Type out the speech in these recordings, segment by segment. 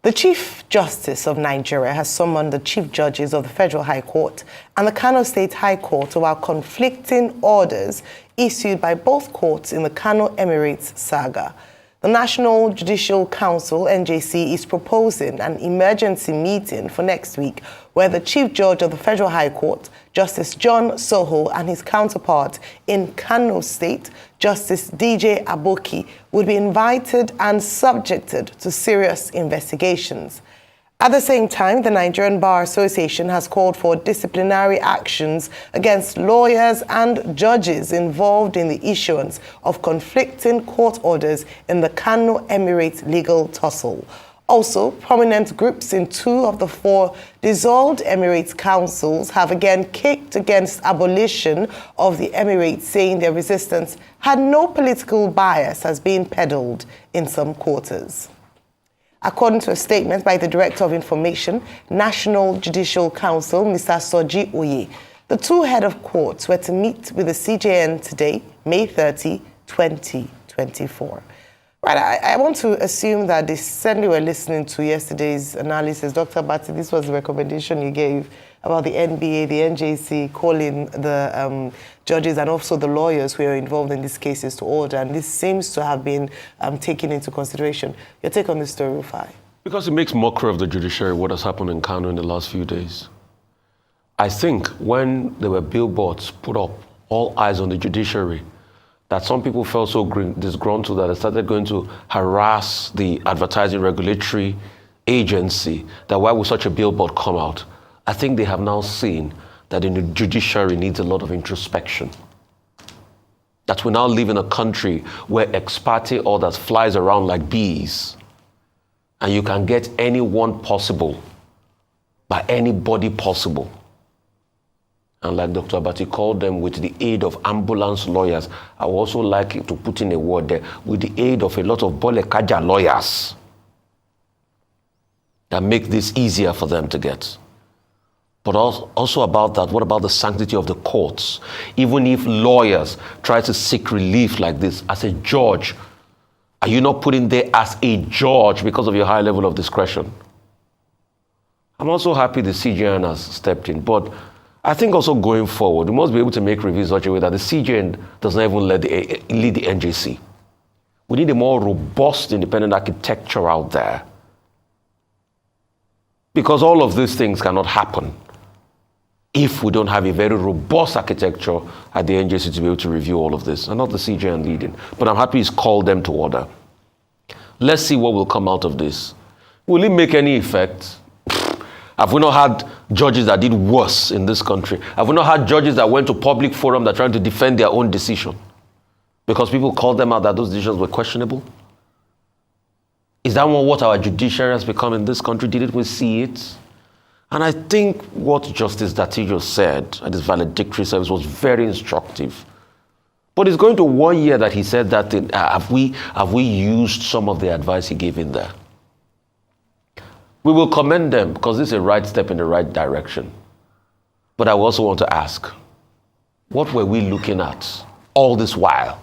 The Chief Justice of Nigeria has summoned the Chief Judges of the Federal High Court and the Kano State High Court over conflicting orders issued by both courts in the Kano Emirate saga. The National Judicial Council, NJC, is proposing an emergency meeting for next week where the Chief Judge of the Federal High Court, Justice John Soho, and his counterpart in Kano State, Justice DJ Aboki, would be invited and subjected to serious investigations. At the same time, the Nigerian Bar Association has called for disciplinary actions against lawyers and judges involved in the issuance of conflicting court orders in the Kano Emirate legal tussle. Also, prominent groups in 2 of the 4 dissolved Emirate councils have again kicked against abolition of the Emirate, saying their resistance had no political bias as being peddled in some quarters. According to a statement by the Director of Information, National Judicial Council, Mr. Soji Oye, the 2 head of courts were to meet with the CJN today, May 30, 2024. Right, I want to assume that they certainly were listening to yesterday's analysis. Dr. Bati, this was the recommendation you gave about the NBA, the NJC calling the judges and also the lawyers who are involved in these cases to order, and this seems to have been taken into consideration. Your take on this story, Rufai? Because it makes mockery of the judiciary, what has happened in Kano in the last few days. I think when there were billboards put up, all eyes on the judiciary, that some people felt so disgruntled that they started going to harass the advertising regulatory agency, that why would such a billboard come out? I think they have now seen that the judiciary needs a lot of introspection. That we now live in a country where ex parte orders flies around like bees, and you can get anyone possible by anybody possible. And like Dr. Abati called them, with the aid of ambulance lawyers, I would also like to put in a word there, with the aid of a lot of Bolekaja lawyers that make this easier for them to get. But also about that, what about the sanctity of the courts? Even if lawyers try to seek relief like this, as a judge, are you not put in there as a judge because of your high level of discretion? I'm also happy the CJN has stepped in, but I think also going forward, we must be able to make reviews such a way that the CJN does not even lead the NJC. We need a more robust independent architecture out there. Because all of these things cannot happen if we don't have a very robust architecture at the NJC to be able to review all of this, and not the CJN leading. But I'm happy he's called them to order. Let's see what will come out of this. Will it make any effect? Have we not had judges that did worse in this country? Have we not had judges that went to public forum that tried to defend their own decision because people called them out that those decisions were questionable? Is that what our judiciary has become in this country? Didn't we see it? And I think what Justice Datijo said at his valedictory service was very instructive. But it's going to 1 year that he said that have we used some of the advice he gave in there? We will commend them because this is a right step in the right direction. But I also want to ask, what were we looking at all this while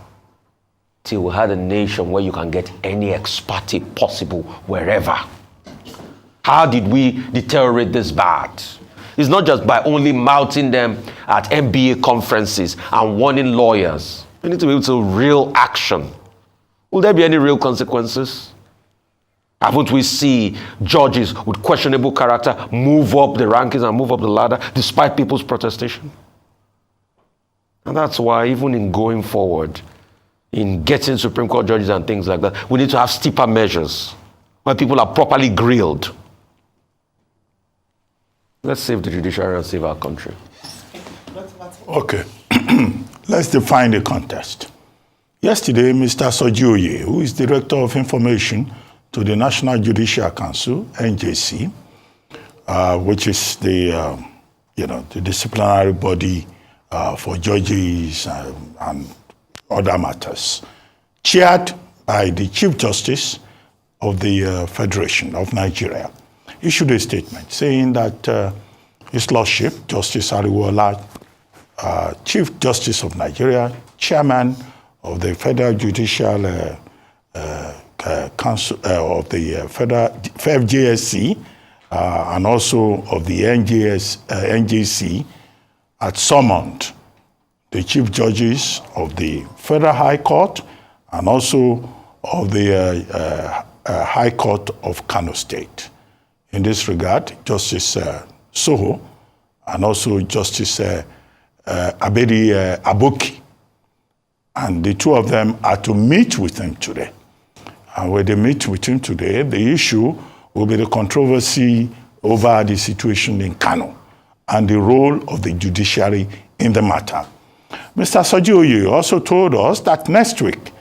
till we had a nation where you can get any ex parte possible wherever? How did we deteriorate this bad? It's not just by only mouthing them at MBA conferences and warning lawyers. We need to be able to real action. Will there be any real consequences? Haven't we seen judges with questionable character move up the rankings and move up the ladder despite people's protestation? And that's why even in going forward, in getting Supreme Court judges and things like that, we need to have steeper measures where people are properly grilled. Let's save the judiciary and save our country. Okay. Let's define the context. Yesterday, Mr. Soji Oye, who is Director of Information to the National Judicial Council, NJC, which is the disciplinary body for judges and other matters, chaired by the Chief Justice of the Federation of Nigeria, issued a statement saying that His Lordship, Justice Ariwola, Chief Justice of Nigeria, Chairman of the Federal Judicial Council of the Federal FJSC and also of the NJC had summoned the chief judges of the Federal High Court and also of the High Court of Kano State. In this regard, Justice Soho and also Justice Abedi Aboki, and the two of them are to meet with him today. And when they meet with him today, the issue will be the controversy over the situation in Kano and the role of the judiciary in the matter. Mr. Sojioye also told us that next week,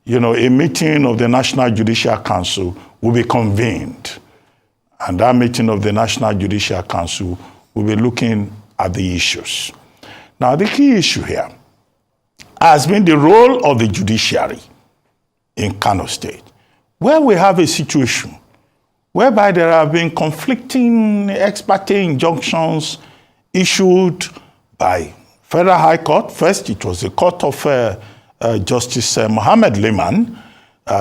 a meeting of the National Judicial Council will be convened. And that meeting of the National Judicial Council will be looking at the issues. Now, the key issue here has been the role of the judiciary in Kano State, where we have a situation whereby there have been conflicting ex parte injunctions issued by Federal High Court. First, it was the court of Justice Mohammed Liman.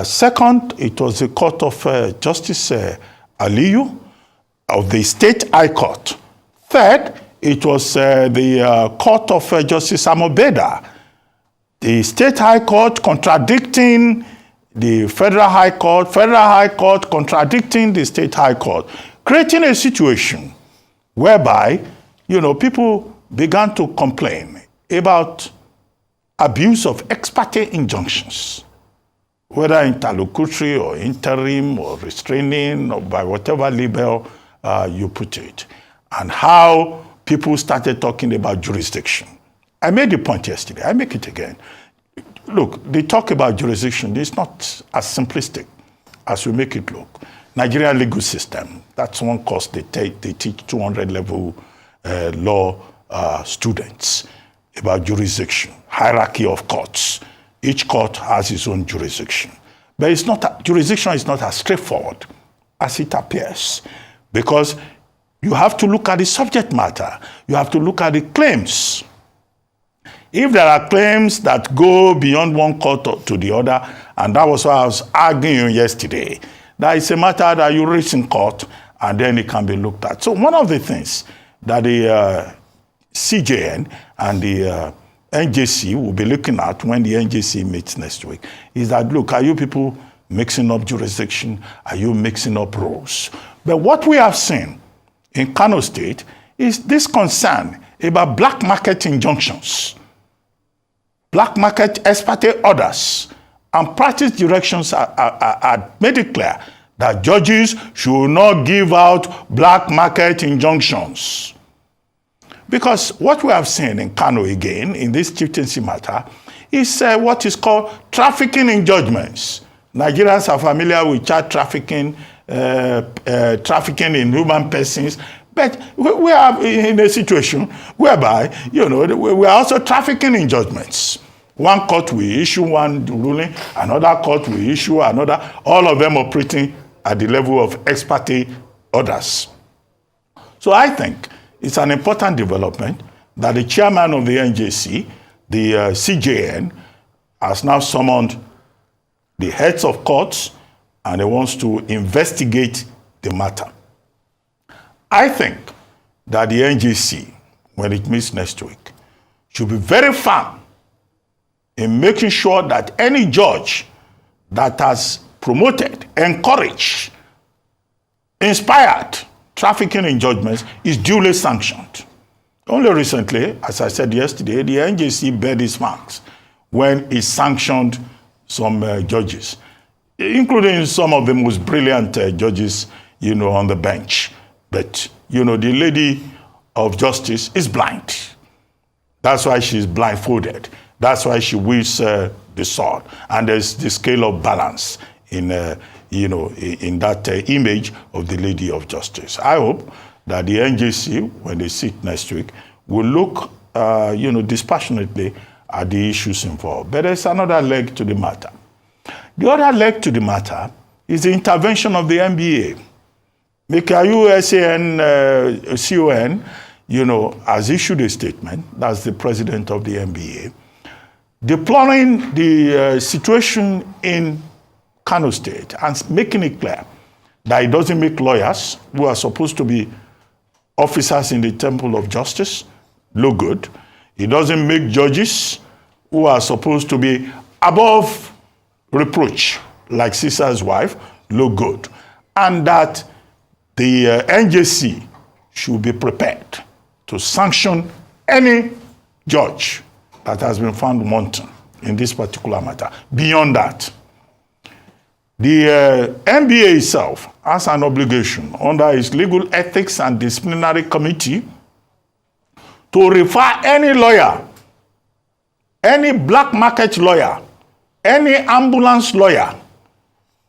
Second, it was the court of Justice Aliyu of the State High Court. Third, it was the court of Justice Amobeda. The State High Court contradicting the Federal High Court contradicting the State High Court, creating a situation whereby, people began to complain about abuse of ex parte injunctions, whether interlocutory or interim or restraining or by whatever label you put it, and how people started talking about jurisdiction. I made the point yesterday, I make it again. Look, the talk about jurisdiction is not as simplistic as we make it look. Nigerian legal system, that's one course they teach 200 level law students about jurisdiction, hierarchy of courts. Each court has its own jurisdiction. But jurisdiction is not as straightforward as it appears, because you have to look at the subject matter. You have to look at the claims. If there are claims that go beyond one court to the other, and that was what I was arguing yesterday, that is a matter that you raise in court and then it can be looked at. So one of the things that the CJN and the NJC will be looking at when the NJC meets next week is that, look, are you people mixing up jurisdiction? Are you mixing up roles? But what we have seen in Kano State is this concern about black market injunctions, black market ex parte orders, and practice directions are made it clear that judges should not give out black market injunctions. Because what we have seen in Kano again, in this chieftaincy matter, is what is called trafficking in judgments. Nigerians are familiar with child trafficking, trafficking in human persons, but we are in a situation whereby, we are also trafficking in judgments. One court will issue one ruling, another court will issue another, all of them operating at the level of ex parte orders. So I think it's an important development that the chairman of the NJC, the CJN, has now summoned the heads of courts and he wants to investigate the matter. I think that the NJC, when it meets next week, should be very firm in making sure that any judge that has promoted, encouraged, inspired trafficking in judgments is duly sanctioned. Only recently, as I said yesterday, the NJC bear its marks when it sanctioned some judges, including some of the most brilliant judges, on the bench. But, the lady of justice is blind. That's why she's blindfolded. That's why she wields the sword. And there's the scale of balance in that image of the lady of justice. I hope that the NJC, when they sit next week, will look, dispassionately at the issues involved. But there's another leg to the matter. The other leg to the matter is the intervention of the NBA. Mikayu CON, has issued a statement, that's the president of the NBA, deploring the situation in Kano State and making it clear that it doesn't make lawyers who are supposed to be officers in the temple of justice look good. It doesn't make judges who are supposed to be above reproach, like Caesar's wife, look good. And that the NJC should be prepared to sanction any judge that has been found wanting in this particular matter. Beyond that, the NBA itself has an obligation under its legal ethics and disciplinary committee to refer any lawyer, any black market lawyer, any ambulance lawyer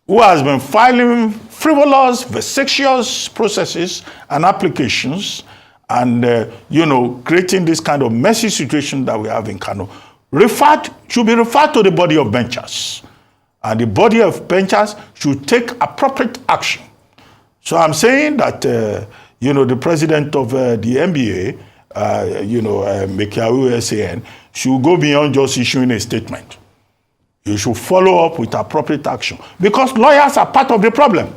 who has been filing frivolous, vexatious processes and applications and, creating this kind of messy situation that we have in Kano, should be referred to the body of benchers. And the body of benchers should take appropriate action. So I'm saying that, the president of the NBA, Mekiawu SAN, should go beyond just issuing a statement. You should follow up with appropriate action. Because lawyers are part of the problem.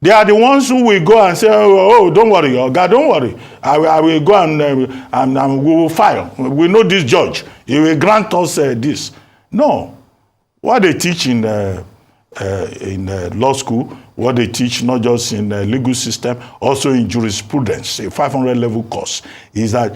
They are the ones who will go and say, don't worry, God, don't worry. I will go and we will file. We know this judge. He will grant us this. No. What they teach in law school, what they teach not just in the legal system, also in jurisprudence, a 500-level course, is that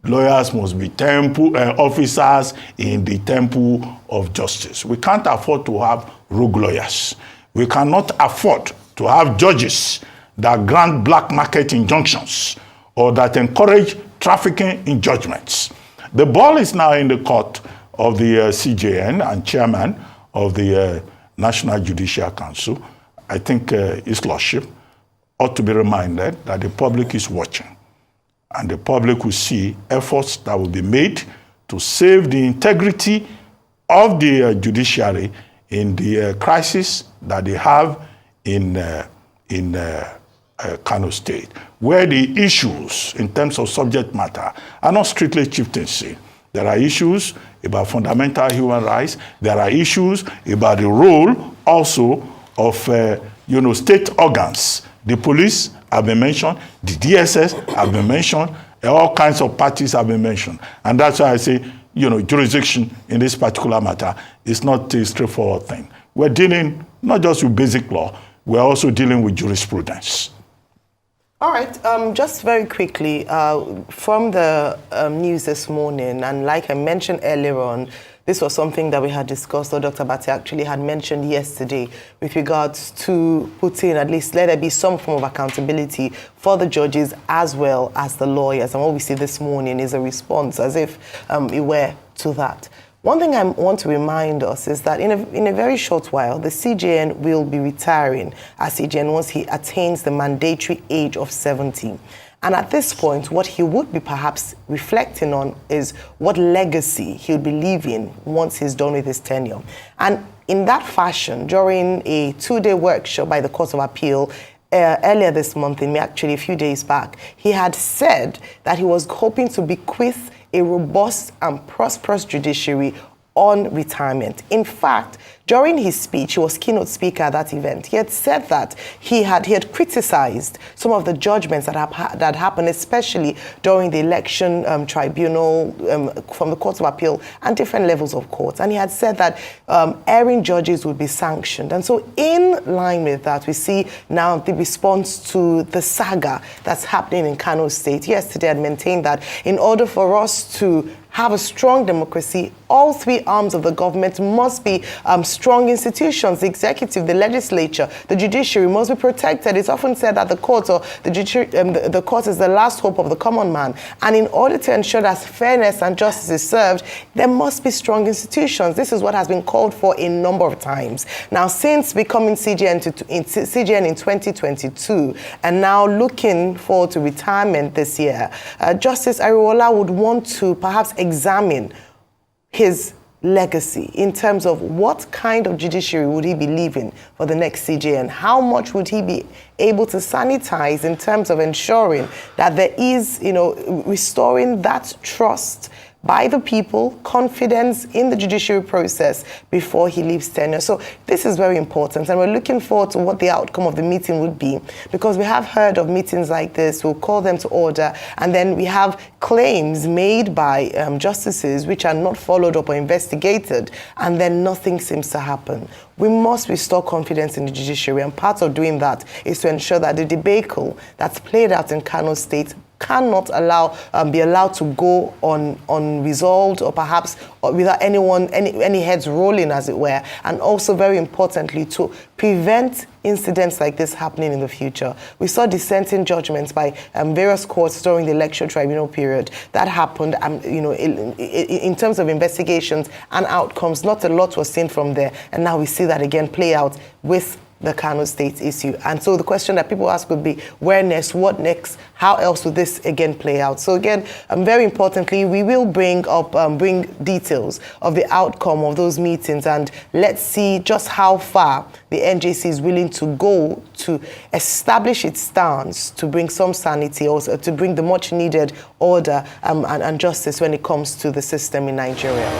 lawyers must be temple officers in the temple of justice. We can't afford to have rogue lawyers. We cannot afford to have judges that grant black market injunctions or that encourage trafficking in judgments. The ball is now in the court of the CJN and chairman of the National Judicial Council. I think His Lordship ought to be reminded that the public is watching. And the public will see efforts that will be made to save the integrity of the judiciary in the crisis that they have in Kano State, where the issues in terms of subject matter are not strictly chieftaincy. There are issues about fundamental human rights. There are issues about the role also of state organs. The police have been mentioned, the DSS have been mentioned, all kinds of parties have been mentioned. And that's why I say, jurisdiction in this particular matter is not a straightforward thing. We're dealing not just with basic law, we're also dealing with jurisprudence. All right, just very quickly, from the news this morning, and like I mentioned earlier on, this was something that we had discussed, or Dr. Bati actually had mentioned yesterday, with regards to putting, at least let there be some form of accountability for the judges as well as the lawyers. And what we see this morning is a response as if it were to that. One thing I want to remind us is that in a very short while, the CJN will be retiring as CJN once he attains the mandatory age of 70. And at this point, what he would be perhaps reflecting on is what legacy he'll be leaving once he's done with his tenure. And in that fashion, during a 2-day workshop by the Court of Appeal, earlier this month, actually a few days back, he had said that he was hoping to bequeath a robust and prosperous judiciary on retirement. In fact, during his speech, he was keynote speaker at that event. He had said that he had criticized some of the judgments that happened, especially during the election tribunal from the Court of Appeal and different levels of courts. And he had said that erring judges would be sanctioned. And so in line with that, we see now the response to the saga that's happening in Kano State. Yesterday, I had maintained that in order for us to have a strong democracy, all three arms of the government must be strong institutions. The executive, the legislature, the judiciary must be protected. It's often said that the court or the court is the last hope of the common man. And in order to ensure that fairness and justice is served, there must be strong institutions. This is what has been called for a number of times. Now, since becoming CJN in 2022, and now looking forward to retirement this year, Justice Ariwola would want to perhaps examine his legacy in terms of what kind of judiciary would he be leaving for the next CJN? How much would he be able to sanitize in terms of ensuring that there is, restoring that trust by the people, confidence in the judiciary process before he leaves tenure. So this is very important, and we're looking forward to what the outcome of the meeting would be, because we have heard of meetings like this. We'll call them to order, and then we have claims made by justices which are not followed up or investigated, and then nothing seems to happen. We must restore confidence in the judiciary, and part of doing that is to ensure that the debacle that's played out in Kano State cannot be allowed to go unresolved, or perhaps without any heads rolling, as it were, and also very importantly to prevent incidents like this happening in the future. We saw dissenting judgments by various courts during the election tribunal period. That happened, in terms of investigations and outcomes, not a lot was seen from there, and now we see that again play out with the Kano State issue. And so the question that people ask would be, where next, what next, how else would this again play out? So again, very importantly, we will bring details of the outcome of those meetings, and let's see just how far the NJC is willing to go to establish its stance to bring some sanity, also to bring the much needed order and justice when it comes to the system in Nigeria.